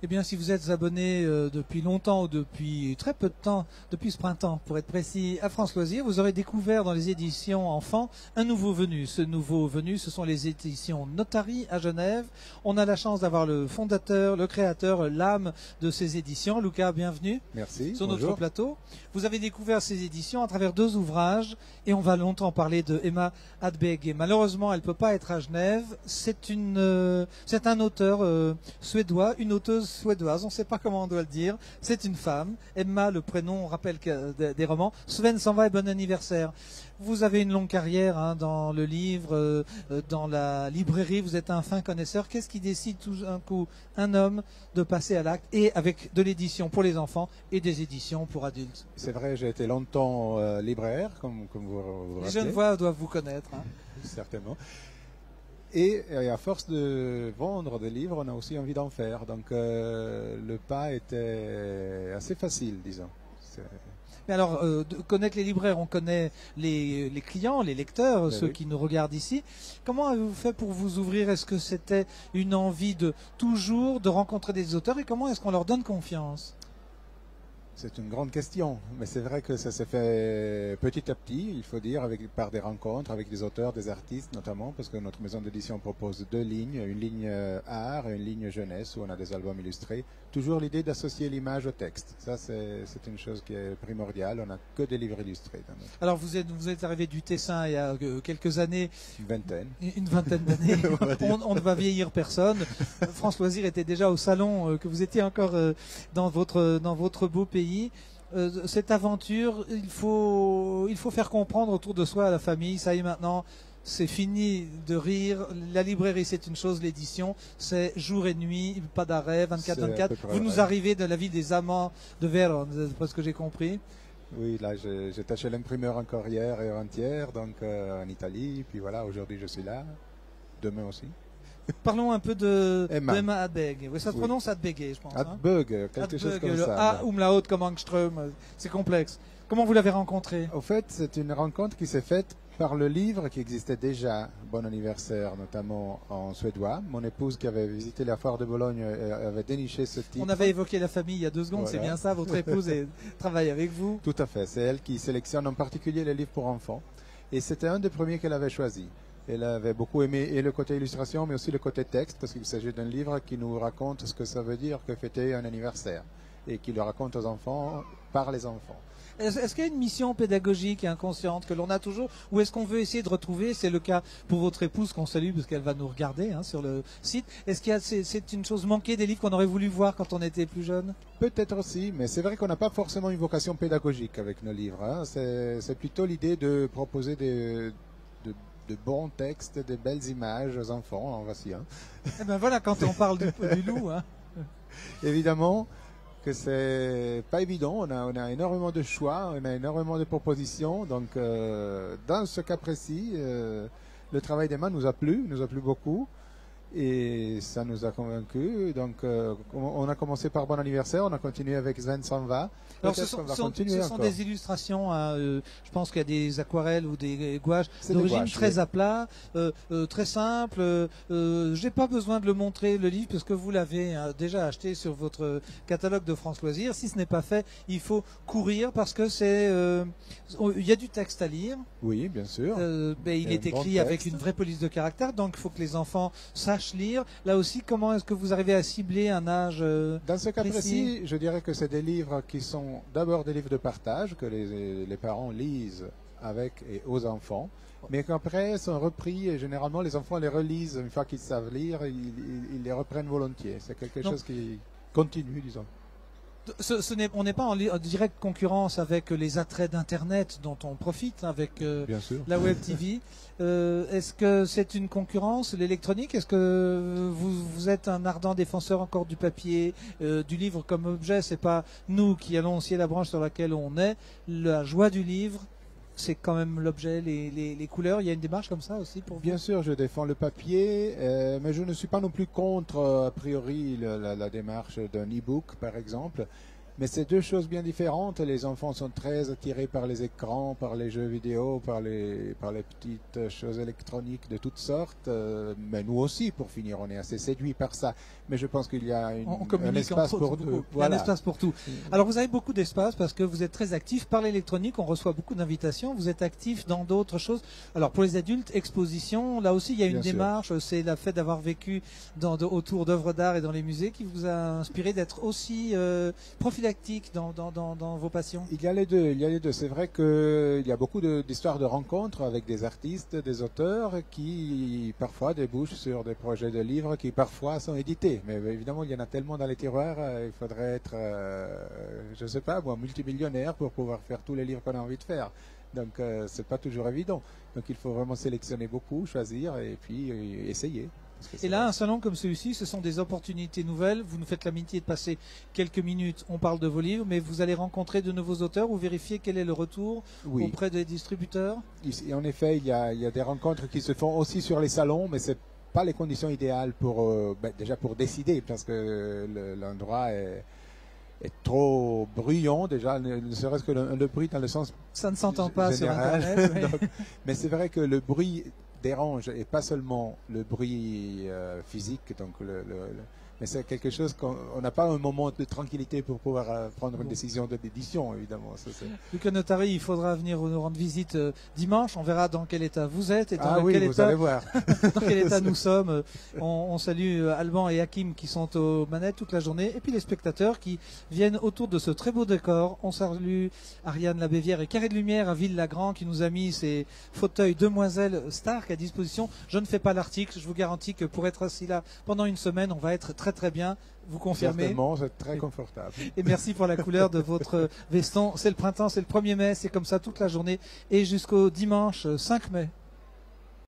Eh bien, si vous êtes abonné depuis longtemps ou depuis très peu de temps, depuis ce printemps, pour être précis, à France Loisirs, vous aurez découvert dans les éditions enfants un nouveau venu. Ce nouveau venu, ce sont les éditions Notary à Genève. On a la chance d'avoir le fondateur, le créateur, l'âme de ces éditions. Lucas, bienvenue. Merci. Sur bonjour. notre plateau. Vous avez découvert ces éditions à travers deux ouvrages et on va longtemps parler de Emma Hadberg. Malheureusement, elle ne peut pas être à Genève. C'est un auteur suédois, une auteuse suédoise, on ne sait pas comment on doit le dire. C'est une femme. Emma, le prénom, on rappelle des romans. Sven s'en va et bon anniversaire. Vous avez une longue carrière dans le livre, dans la librairie. Vous êtes un fin connaisseur. Qu'est-ce qui décide tout d'un coup un homme de passer à l'acte et avec de l'édition pour les enfants et des éditions pour adultes? C'est vrai, j'ai été longtemps libraire, comme vous Les rappelez. jeunes voix doivent vous connaître. Certainement. Et à force de vendre des livres, on a aussi envie d'en faire. Donc le pas était assez facile, disons. Mais alors, de connaître les libraires, on connaît les clients, les lecteurs, Mais ceux oui. qui nous regardent ici. Comment avez-vous fait pour vous ouvrir? Est-ce que c'était une envie de toujours de rencontrer des auteurs et comment est-ce qu'on leur donne confiance? C'est une grande question, mais c'est vrai que ça s'est fait petit à petit, il faut dire, par des rencontres avec des auteurs, des artistes notamment, parce que notre maison d'édition propose deux lignes, une ligne art et une ligne jeunesse où on a des albums illustrés. Toujours l'idée d'associer l'image au texte. Ça, c'est une chose qui est primordiale. On n'a que des livres illustrés. Alors, vous êtes arrivé du Tessin il y a quelques années. Une vingtaine. Une vingtaine d'années. On ne va vieillir personne. France Loisirs était déjà au salon, que vous étiez encore dans votre beau pays. Cette aventure, il faut faire comprendre autour de soi à la famille. Ça y est maintenant. C'est fini de rire. La librairie, c'est une chose. L'édition, c'est jour et nuit, pas d'arrêt, 24-24. Vous nous arrivez de la ville des amants de Vérone, c'est ce que j'ai compris. Oui, là, j'ai taché l'imprimeur encore hier et avant-hier, donc en Italie. Puis voilà, aujourd'hui, je suis là. Demain aussi. Parlons un peu de Emma Hadberg. Oui, ça se prononce Hadberg, je pense. Hadberg, quelque chose comme ça. Le A umlaut comme Angström, c'est complexe. Comment vous l'avez rencontré? Au fait, c'est une rencontre qui s'est faite par le livre qui existait déjà, Bon anniversaire, notamment en suédois. Mon épouse qui avait visité la foire de Bologne avait déniché ce titre. On avait évoqué la famille il y a 2 secondes, voilà. C'est bien ça, votre épouse travaille avec vous? Tout à fait, c'est elle qui sélectionne en particulier les livres pour enfants. Et c'était un des premiers qu'elle avait choisi. Elle avait beaucoup aimé et le côté illustration, mais aussi le côté texte, parce qu'il s'agit d'un livre qui nous raconte ce que ça veut dire que fêter un anniversaire, et qui le raconte aux enfants par les enfants. Est-ce qu'il y a une mission pédagogique et inconsciente que l'on a toujours, ou est-ce qu'on veut essayer de retrouver, c'est le cas pour votre épouse qu'on salue parce qu'elle va nous regarder sur le site, est-ce qu'il y a, c'est une chose manquée des livres qu'on aurait voulu voir quand on était plus jeune? Peut-être aussi, mais c'est vrai qu'on n'a pas forcément une vocation pédagogique avec nos livres. C'est plutôt l'idée de proposer de bons textes, de belles images aux enfants, en voici un. Eh ben voilà, quand on parle du loup. Hein. Évidemment que c'est pas évident, on a énormément de choix, on a énormément de propositions, donc dans ce cas précis, le travail d'Emma nous a plu beaucoup. Et ça nous a convaincus. Donc, on a commencé par Bon anniversaire, on a continué avec Sven s'en va. Alors, ce sont des illustrations. Je pense qu'il y a des aquarelles ou des gouaches d'origine très à plat, très simple. J'ai pas besoin de le montrer le livre parce que vous l'avez déjà acheté sur votre catalogue de France Loisirs. Si ce n'est pas fait, il faut courir parce que il y a du texte à lire. Oui, bien sûr. Il est écrit avec une vraie police de caractère, donc il faut que les enfants sachent lire. Là aussi, comment est-ce que vous arrivez à cibler un âge Dans ce cas précis, je dirais que c'est des livres qui sont d'abord des livres de partage que les parents lisent avec et aux enfants, mais qu'après sont repris et généralement les enfants les relisent une fois qu'ils savent lire, ils les reprennent volontiers. C'est quelque chose qui continue, disons. On n'est pas en directe concurrence avec les attraits d'Internet dont on profite avec la Web TV. Est-ce que c'est une concurrence, l'électronique? Est-ce que vous êtes un ardent défenseur encore du papier, du livre comme objet? C'est pas nous qui allons scier la branche sur laquelle on est. La joie du livre, c'est quand même l'objet, les couleurs. Il y a une démarche comme ça aussi pour vous? Bien sûr, je défends le papier, mais je ne suis pas non plus contre, a priori, la démarche d'un e-book, par exemple. Mais c'est deux choses bien différentes. Les enfants sont très attirés par les écrans, par les jeux vidéo, par les petites choses électroniques de toutes sortes. Mais nous aussi, pour finir, on est assez séduits par ça. Mais je pense qu'il y a un espace pour deux. Voilà. Un espace pour tout. Alors vous avez beaucoup d'espace parce que vous êtes très actif par l'électronique. On reçoit beaucoup d'invitations. Vous êtes actif dans d'autres choses. Alors pour les adultes, exposition. Là aussi, il y a une démarche. C'est le fait d'avoir vécu autour d'œuvres d'art et dans les musées qui vous a inspiré d'être aussi prophylactique dans vos passions. Il y a les deux. C'est vrai qu'il y a beaucoup d'histoires de rencontres avec des artistes, des auteurs qui parfois débouchent sur des projets de livres qui parfois sont édités. Mais évidemment, il y en a tellement dans les tiroirs, il faudrait être, je ne sais pas, moi, multimillionnaire pour pouvoir faire tous les livres qu'on a envie de faire. Donc, c'est pas toujours évident. Donc, il faut vraiment sélectionner beaucoup, choisir et puis essayer. Et là, un salon comme celui-ci, ce sont des opportunités nouvelles. Vous nous faites l'amitié de passer quelques minutes. On parle de vos livres, mais vous allez rencontrer de nouveaux auteurs ou vérifier quel est le retour auprès des distributeurs. Ici, en effet, il y a des rencontres qui se font aussi sur les salons, mais c'est pas les conditions idéales pour déjà pour décider, parce que l'endroit est trop bruyant déjà, ne serait-ce que le bruit dans le sens ça ne s'entend pas général. Sur Internet. Donc, mais c'est vrai que le bruit dérange et pas seulement le bruit physique, donc mais c'est quelque chose qu'on n'a pas un moment de tranquillité pour pouvoir prendre une décision d'édition, évidemment. Luca Notari, il faudra venir nous rendre visite dimanche. On verra dans quel état vous êtes et dans quel état, allez voir. dans quel état nous sommes. On salue Alban et Hakim qui sont aux manettes toute la journée et puis les spectateurs qui viennent autour de ce très beau décor. On salue Ariane Labévière et Carré de Lumière à Ville-Lagrand qui nous a mis ces fauteuils Demoiselle Stark à disposition. Je ne fais pas l'article. Je vous garantis que pour être assis là pendant une semaine, on va être très bien, vous confirmez? Certainement, c'est très confortable. Et merci pour la couleur de votre veston. C'est le printemps, c'est le 1er mai, c'est comme ça toute la journée et jusqu'au dimanche 5 mai.